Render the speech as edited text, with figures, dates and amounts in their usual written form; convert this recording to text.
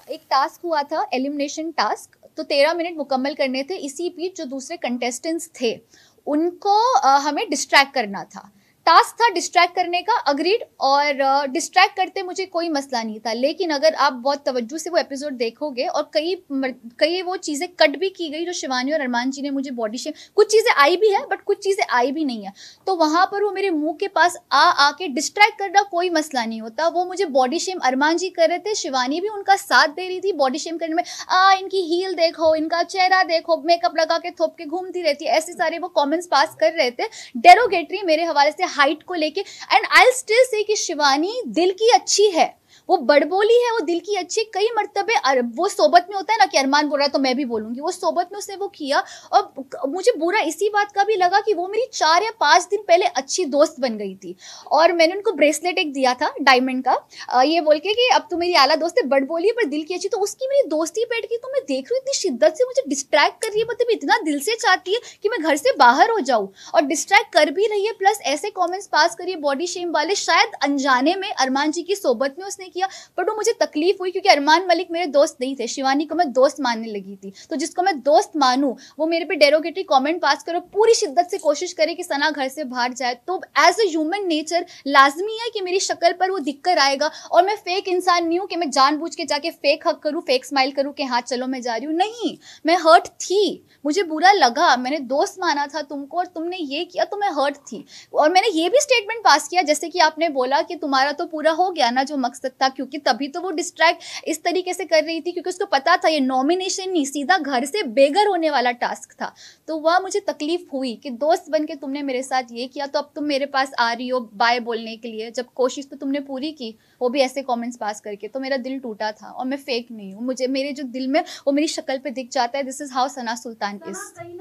एक टास्क हुआ था, एलिमिनेशन टास्क। तो 13 मिनट मुकम्मल करने थे। इसी बीच जो दूसरे कंटेस्टेंट्स थे उनको हमें डिस्ट्रैक्ट करना था। टास्क था डिस्ट्रैक्ट करने का, अग्रीड। और डिस्ट्रैक्ट करते मुझे कोई मसला नहीं था, लेकिन अगर आप बहुत तवज्जो से वो एपिसोड देखोगे और कई वो चीज़ें कट भी की गई जो शिवानी और अरमान जी ने मुझे बॉडी शेम, कुछ चीज़ें आई भी है बट कुछ चीज़ें आई भी नहीं है। तो वहां पर वो मेरे मुंह के पास आके डिस्ट्रैक्ट करना कोई मसला नहीं होता। वो मुझे बॉडी शेम अरमान जी कर रहे थे, शिवानी भी उनका साथ दे रही थी बॉडी शेम करने में। इनकी हील देखो, इनका चेहरा देखो, मेकअप लगा के थोप के घूमती रहती है, ऐसे सारे वो कमेंट्स पास कर रहे थे डेरोगेटरी मेरे हवाले से हाइट को लेके। एंड आई स्टिल से कि शिवानी दिल की अच्छी है, वो बड़बोली है, वो दिल की अच्छी। कई मर्तबे वो सोबत में होता है ना कि अरमान बोल रहा है तो मैं भी बोलूंगी, वो सोबत में उसने वो किया। और मुझे बुरा इसी बात का भी लगा कि वो मेरी 4 या 5 दिन पहले अच्छी दोस्त बन गई थी। और मैंने उनको ब्रेसलेट एक दिया था डायमंड का, ये बोल के कि अब तो मेरी आला दोस्त है, बड़बोली है पर दिल की अच्छी। तो उसकी मेरी दोस्ती बैठ गई। तो मैं देख रही हूँ इतनी शिद्दत से मुझे डिस्ट्रैक्ट कर रही है, मतलब इतना दिल से चाहती है कि मैं घर से बाहर हो जाऊँ, और डिस्ट्रैक्ट कर भी रही है। प्लस ऐसे कमेंट्स पास करिए बॉडी शेम वाले, शायद अनजाने में अरमान जी की सोबत में उसने किया। बट वो मुझे तकलीफ हुई क्योंकि अरमान मलिक मेरे दोस्त नहीं थे, शिवानी को मैं दोस्त मानने लगी थी। तो जिसको मैं दोस्त मानूं वो मेरे पे डेरोगेटरी कमेंट पास करो, पूरी शिद्दत से कोशिश करे कि सना घर से बाहर जाए। तो एज अ ह्यूमन नेचर लाजमी है कि मेरी शक्ल पर वो दिक्कत आएगा। और मैं फेक इंसान नहीं हूं कि मैं जानबूझ के जाके फेक हक करूं, फेक स्माइल करूं कि हाँ चलो मैं जा रही हूँ। नहीं, मैं हर्ट थी, मुझे बुरा लगा, मैंने दोस्त माना था तुमको और तुमने ये किया तो मैं हर्ट थी। और मैंने ये भी स्टेटमेंट पास किया जैसे कि आपने बोला कि तुम्हारा तो पूरा हो गया ना जो मकसद था, क्योंकि तभी तो वो डिस्ट्रैक्ट इस तरीके से कर रही थी क्योंकि उसको पता था ये नॉमिनेशन नहीं, सीधा घर से बेघर होने वाला टास्क था। तो वह मुझे तकलीफ हुई कि दोस्त बन के तुमने मेरे साथ ये किया, तो अब तुम मेरे पास आ रही हो बाय बोलने के लिए, जब कोशिश तो तुमने पूरी की, वो भी ऐसे कमेंट्स पास करके। तो मेरा दिल टूटा था और मैं फेक नहीं हूँ, मुझे मेरे जो दिल में वो मेरी शक्ल पे दिख जाता है। This is how Sana Sultan is.